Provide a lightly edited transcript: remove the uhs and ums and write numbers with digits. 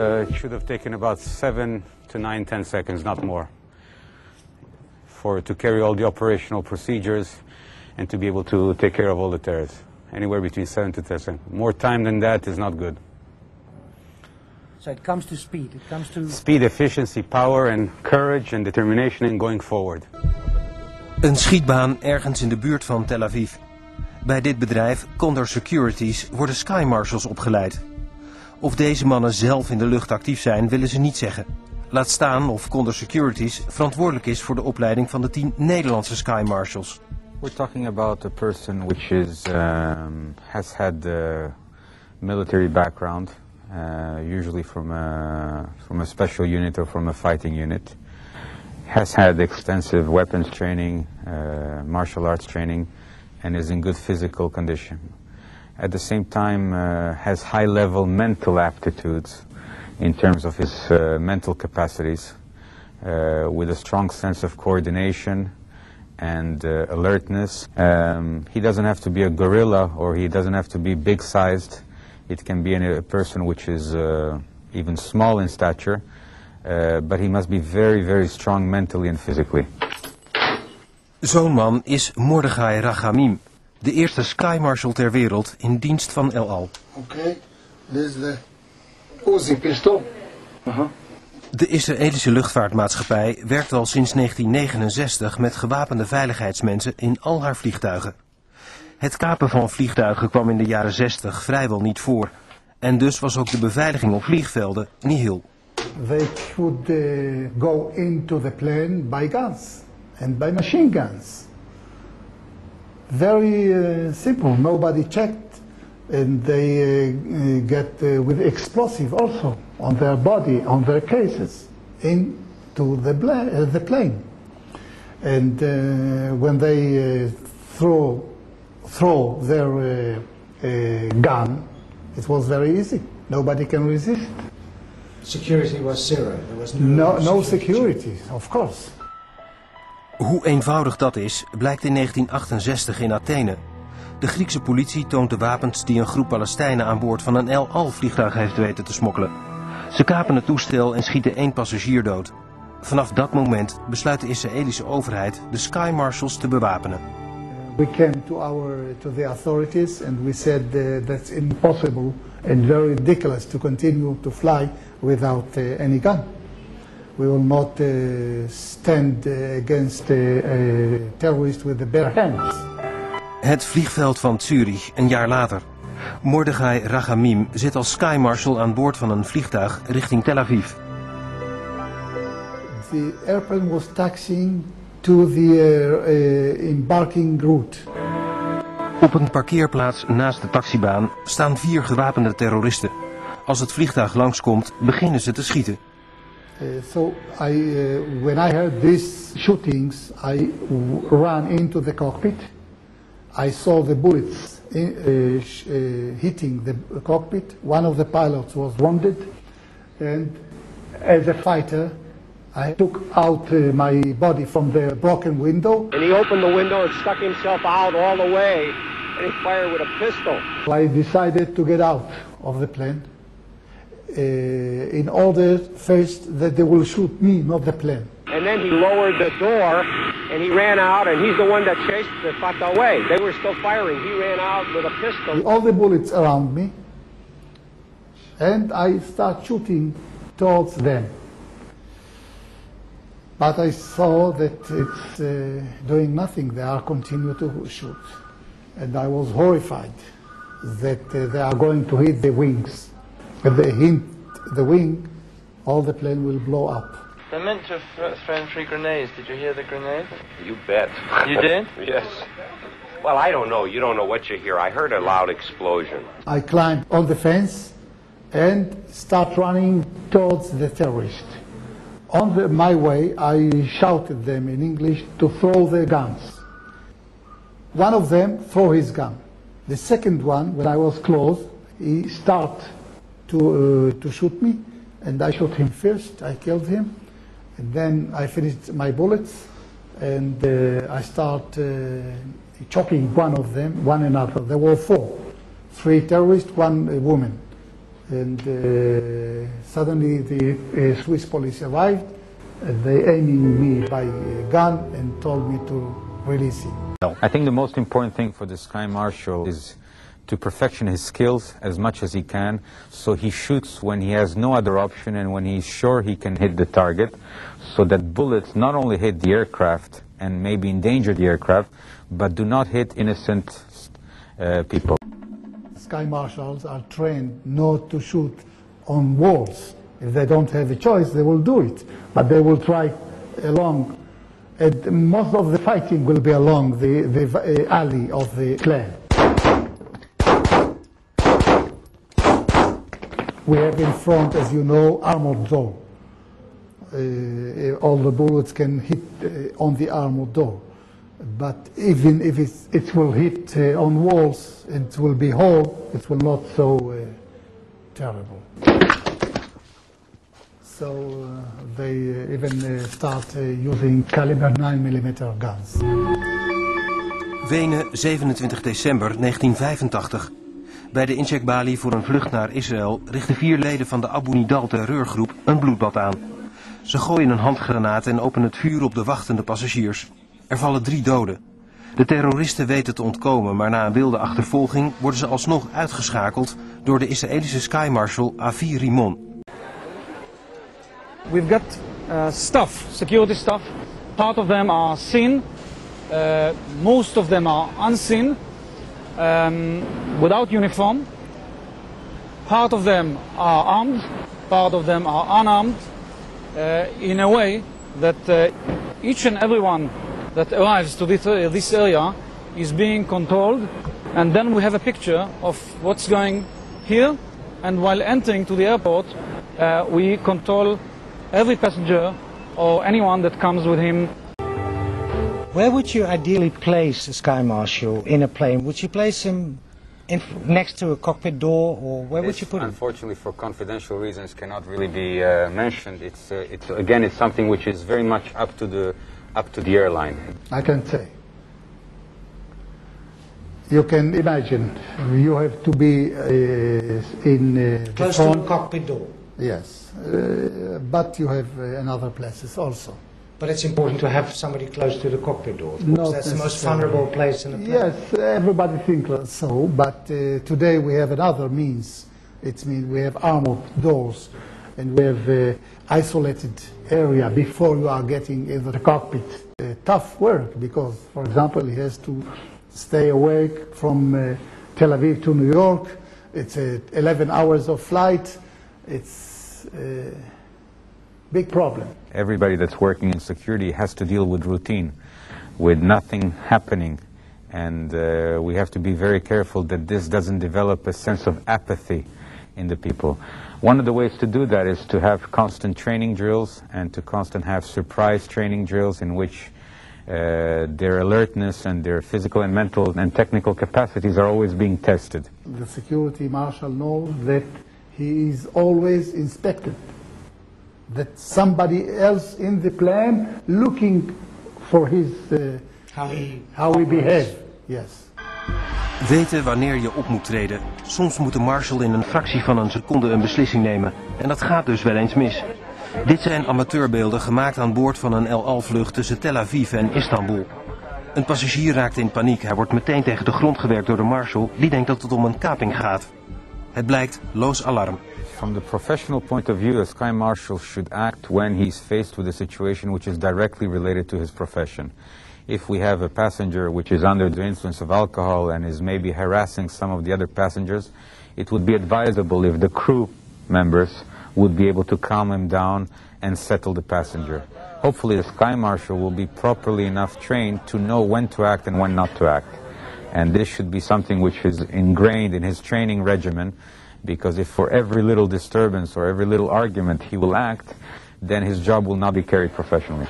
It should have taken about 7 to 9, 10 seconds, not more, to carry all the operational procedures and to be able to take care of all the terrorists. Anywhere between 7 to 10 seconds. More time than that is not good. So it comes to speed. It comes to speed, efficiency, power and courage and determination in going forward. Een schietbaan ergens in de buurt van Tel Aviv. Bij dit bedrijf, Condor Securities, worden Sky Marshals opgeleid. Of deze mannen zelf in de lucht actief zijn, willen ze niet zeggen. Laat staan of Condor Securities verantwoordelijk is voor de opleiding van de 10 Nederlandse Sky Marshals. We're talking about a person which is has had a military background, usually from a special unit or from a fighting unit. Has had extensive weapons training, martial arts training, and is in good physical condition. At the same time, has high-level mental aptitudes in terms of his mental capacities, with a strong sense of coordination and alertness. He doesn't have to be a gorilla, or he doesn't have to be big-sized. It can be a person which is even small in stature, but he must be very, very strong mentally and physically. Zo'n man is Mordechai Rachamim, de eerste Sky Marshal ter wereld in dienst van El Al. Okay, this is the Uzi pistol. De Israëlische luchtvaartmaatschappij werkt al sinds 1969 met gewapende veiligheidsmensen in al haar vliegtuigen. Het kapen van vliegtuigen kwam in de jaren 60 vrijwel niet voor. En dus was ook de beveiliging op vliegvelden nihil. They could go into the plane by guns and by machine guns. Very simple, nobody checked, and they get with explosive also on their body, on their cases, into the plane. And when they throw their gun, it was very easy. Nobody can resist. Security was zero. There was no security, of course. Hoe eenvoudig dat is, blijkt in 1968 in Athene. De Griekse politie toont de wapens die een groep Palestijnen aan boord van een El Al-vliegtuig heeft weten te smokkelen. Ze kapen het toestel en schieten 1 passagier dood. Vanaf dat moment besluit de Israëlische overheid de Sky Marshals te bewapenen. We came to the authorities and we said that's impossible and very ridiculous to continue to fly without any gun. We will not stand against terrorists with the bare hands. Het vliegveld van Zurich, een jaar later. Mordechai Rachamim zit als Sky Marshal aan boord van een vliegtuig richting Tel Aviv. The airplane was taxiing to the embarking route. Op een parkeerplaats naast de taxibaan staan 4 gewapende terroristen. Als het vliegtuig langskomt, beginnen ze te schieten. So when I heard these shootings, I ran into the cockpit. I saw the bullets hitting the cockpit. One of the pilots was wounded, and as a fighter, I took out my body from the broken window. And he opened the window and stuck himself out all the way, and he fired with a pistol. I decided to get out of the plane in order first that they will shoot me, not the plane. And then he lowered the door, and he ran out, and he's the one that chased the fuck away. They were still firing. He ran out with a pistol. All the bullets around me, and I start shooting towards them. But I saw that it's doing nothing. They are continuing to shoot. And I was horrified that they are going to hit the wings. If they hit the wing, all the plane will blow up. They meant to throw 3 grenades. Did you hear the grenade? You bet. You did? Yes. Well, I don't know. You don't know what you hear. I heard a loud explosion. I climbed on the fence and start running towards the terrorist. On my way, I shouted them in English to throw their guns. One of them threw his gun. The second one, when I was close, he started to shoot me, and I shot him first. I killed him, and then I finished my bullets, and I start choking one of them, one another. There were 4, 3 terrorists, 1 woman. And suddenly the Swiss police arrived. They aiming me by a gun and told me to release him. I think the most important thing for the Sky Marshal is to perfection his skills as much as he can, so he shoots when he has no other option and when he's sure he can hit the target, so that bullets not only hit the aircraft and maybe endanger the aircraft, but do not hit innocent people. Sky Marshals are trained not to shoot on walls. If they don't have a choice, they will do it, but they will try along. And most of the fighting will be along the alley of the clan. We have in front, as you know, armored door. All the bullets can hit on the armored door. But even if it will hit on walls, it will be whole, it will not so terrible. So they even start using caliber 9mm guns. Wenen, 27 december 1985. Bij de incheckbalie voor een vlucht naar Israël richten 4 leden van de Abu Nidal terreurgroep een bloedbad aan. Ze gooien een handgranaat en openen het vuur op de wachtende passagiers. Er vallen 3 doden. De terroristen weten te ontkomen, maar na een wilde achtervolging worden ze alsnog uitgeschakeld door de Israëlische Sky Marshal Avi Rimon. We've got staff, security staff. Part of them are seen, most of them are unseen, without uniform. Part of them are armed, part of them are unarmed, in a way that each and everyone that arrives to this area is being controlled, and then we have a picture of what's going here, and while entering to the airport we control every passenger or anyone that comes with him. Where would you ideally place a Sky Marshal in a plane? Would you place him next to a cockpit door, or where would you put him? Unfortunately, for confidential reasons, cannot really be mentioned. It's something which is very much up to the airline. I can say. You can imagine, you have to be in close to a cockpit door. Yes, but you have in other places also. But it's important to have somebody close to the cockpit door, because that's the most vulnerable place in the plane. Yes, everybody thinks so, but today we have another means. It means we have armored doors, and we have isolated area before you are getting into the cockpit. Tough work, because, for example, he has to stay awake from Tel Aviv to New York. It's 11 hours of flight. It's a big problem. Everybody that's working in security has to deal with routine, with nothing happening, and we have to be very careful that this doesn't develop a sense of apathy in the people. One of the ways to do that is to have constant training drills and to constant have surprise training drills in which their alertness and their physical and mental and technical capacities are always being tested. The security marshal knows that he is always inspected, that somebody else in the plane looking for his how he behaves. Yes. Weten wanneer je op moet treden. Soms moet de marshal in een fractie van een seconde een beslissing nemen. En dat gaat dus wel eens mis. Dit zijn amateurbeelden gemaakt aan boord van een El Al-vlucht tussen Tel Aviv en Istanbul. Een passagier raakt in paniek. Hij wordt meteen tegen de grond gewerkt door de marshal. Die denkt dat het om een kaping gaat. Het blijkt loos alarm. From the professional point of view, a Sky Marshal should act when he's faced with a situation which is directly related to his profession. If we have a passenger which is under the influence of alcohol and is maybe harassing some of the other passengers, it would be advisable if the crew members would be able to calm him down and settle the passenger. Hopefully the Sky Marshal will be properly enough trained to know when to act and when not to act. And this should be something which is ingrained in his training regimen, because if for every little disturbance or every little argument he will act, then his job will not be carried professionally.